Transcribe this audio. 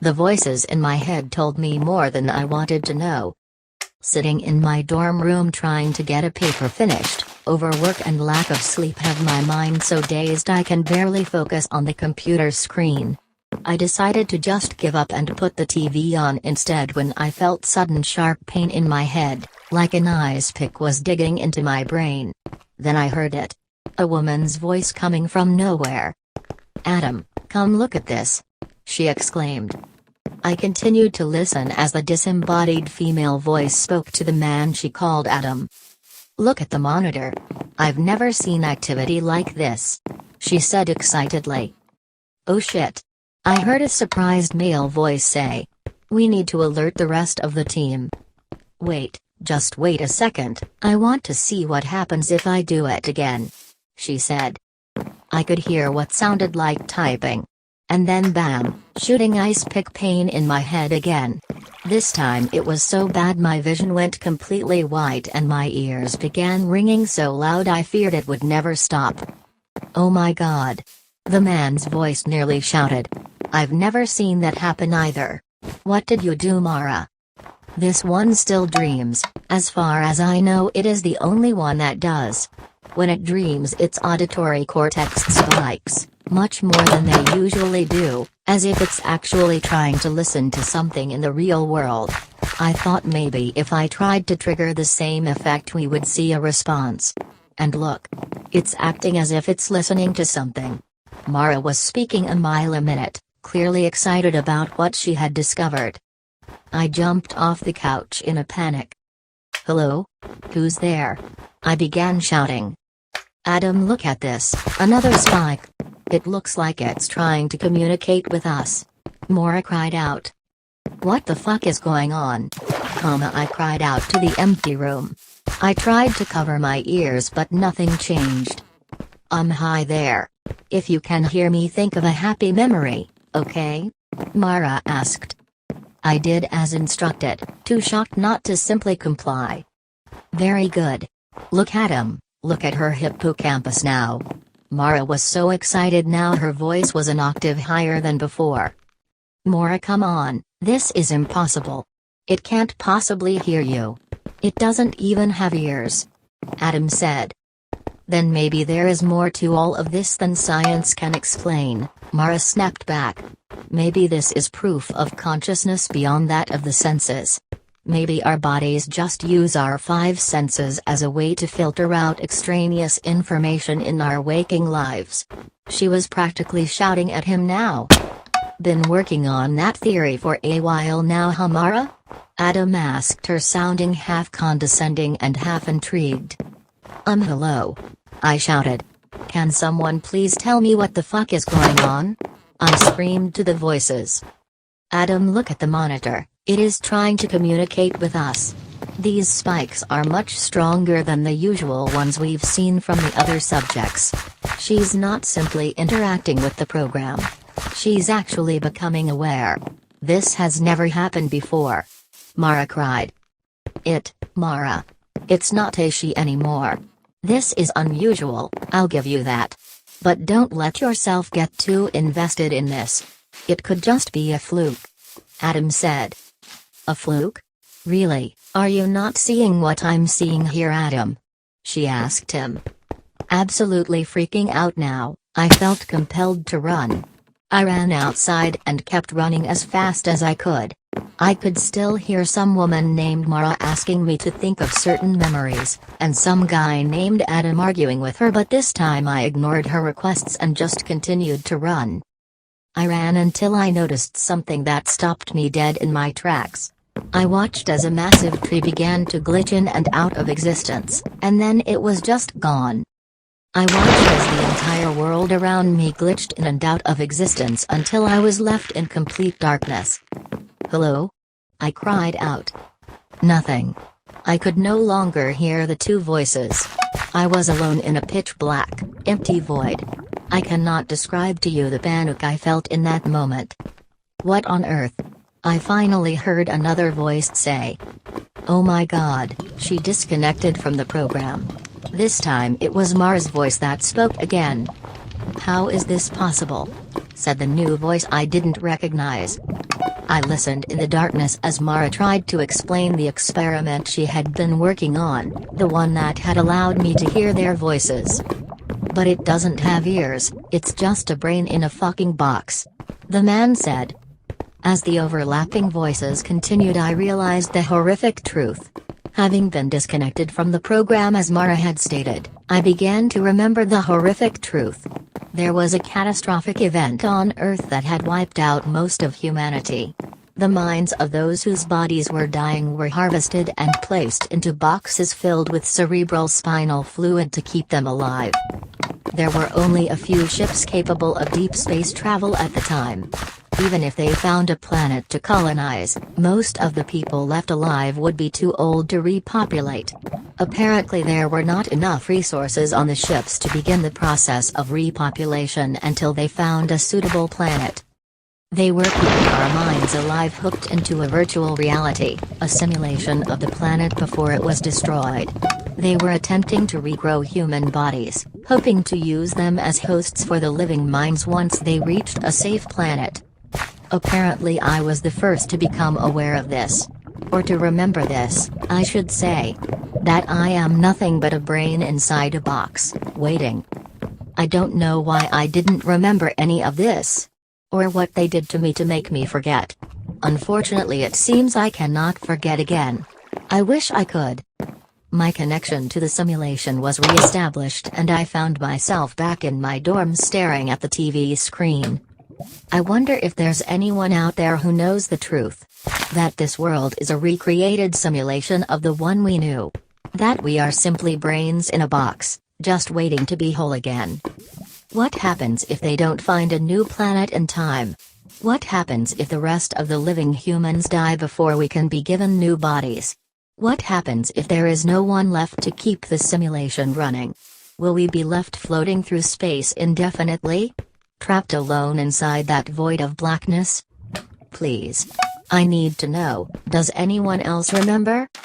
The voices in my head told me more than I wanted to know. Sitting in my dorm room trying to get a paper finished, overwork and lack of sleep have my mind so dazed I can barely focus on the computer screen. I decided to just give up and put the TV on instead when I felt sudden sharp pain in my head, like an ice pick was digging into my brain. Then I heard it. A woman's voice coming from nowhere. "Adam, come look at this," she exclaimed. I continued to listen as the disembodied female voice spoke to the man she called Adam. "Look at the monitor. I've never seen activity like this," she said excitedly. "Oh shit," I heard a surprised male voice say. "We need to alert the rest of the team." "Wait, just wait a second, I want to see what happens if I do it again," she said. I could hear what sounded like typing. And then bam, shooting ice pick pain in my head again. This time it was so bad my vision went completely white and my ears began ringing so loud I feared it would never stop. "Oh my god!" the man's voice nearly shouted. "I've never seen that happen either. What did you do, Mara?" "This one still dreams, as far as I know it is the only one that does. When it dreams its auditory cortex spikes, much more than they usually do, as if it's actually trying to listen to something in the real world. I thought maybe if I tried to trigger the same effect we would see a response. And look. It's acting as if it's listening to something." Mara was speaking a mile a minute, clearly excited about what she had discovered. I jumped off the couch in a panic. "Hello? Who's there?" I began shouting. "Adam, look at this, another spike. It looks like it's trying to communicate with us," Mara cried out. "What the fuck is going on?" I cried out to the empty room. I tried to cover my ears but nothing changed. Hi there. If you can hear me, think of a happy memory, okay?" Mara asked. I did as instructed, too shocked not to simply comply. "Very good. Look at him, look at her hippocampus now." Mara was so excited now her voice was an octave higher than before. "Mara, come on, this is impossible. It can't possibly hear you. It doesn't even have ears," Adam said. "Then maybe there is more to all of this than science can explain," Mara snapped back. "Maybe this is proof of consciousness beyond that of the senses. Maybe our bodies just use our five senses as a way to filter out extraneous information in our waking lives." She was practically shouting at him now. "Been working on that theory for a while now, huh, Mara?" Adam asked her, sounding half condescending and half intrigued. Hello," I shouted. "Can someone please tell me what the fuck is going on?" I screamed to the voices. "Adam, look at the monitor. It is trying to communicate with us. These spikes are much stronger than the usual ones we've seen from the other subjects. She's not simply interacting with the program. She's actually becoming aware. This has never happened before," Mara cried. Mara. It's not a she anymore. This is unusual, I'll give you that. But don't let yourself get too invested in this. It could just be a fluke," Adam said. "A fluke? Really, are you not seeing what I'm seeing here, Adam?" she asked him. Absolutely freaking out now, I felt compelled to run. I ran outside and kept running as fast as I could. I could still hear some woman named Mara asking me to think of certain memories, and some guy named Adam arguing with her, but this time I ignored her requests and just continued to run. I ran until I noticed something that stopped me dead in my tracks. I watched as a massive tree began to glitch in and out of existence, and then it was just gone. I watched as the entire world around me glitched in and out of existence until I was left in complete darkness. "Hello?" I cried out. Nothing. I could no longer hear the two voices. I was alone in a pitch black, empty void. I cannot describe to you the panic I felt in that moment. "What on earth?" I finally heard another voice say. "Oh my god," she disconnected from the program. This time it was Mara's voice that spoke again. "How is this possible?" said the new voice I didn't recognize. I listened in the darkness as Mara tried to explain the experiment she had been working on, the one that had allowed me to hear their voices. But it doesn't have ears, it's just a brain in a fucking box, the man said. As the overlapping voices continued, I realized the horrific truth. Having been disconnected from the program as Mara had stated, I began to remember the horrific truth. There was a catastrophic event on Earth that had wiped out most of humanity. The minds of those whose bodies were dying were harvested and placed into boxes filled with cerebral spinal fluid to keep them alive. There were only a few ships capable of deep space travel at the time. Even if they found a planet to colonize, most of the people left alive would be too old to repopulate. Apparently there were not enough resources on the ships to begin the process of repopulation until they found a suitable planet. They were keeping our minds alive, hooked into a virtual reality, a simulation of the planet before it was destroyed. They were attempting to regrow human bodies, hoping to use them as hosts for the living minds once they reached a safe planet. Apparently I was the first to become aware of this. Or to remember this, I should say. That I am nothing but a brain inside a box, waiting. I don't know why I didn't remember any of this. Or what they did to me to make me forget. Unfortunately it seems I cannot forget again. I wish I could. My connection to the simulation was re-established and I found myself back in my dorm staring at the TV screen. I wonder if there's anyone out there who knows the truth. That this world is a recreated simulation of the one we knew. That we are simply brains in a box, just waiting to be whole again. What happens if they don't find a new planet in time? What happens if the rest of the living humans die before we can be given new bodies? What happens if there is no one left to keep the simulation running? Will we be left floating through space indefinitely? Trapped alone inside that void of blackness? Please. I need to know, does anyone else remember?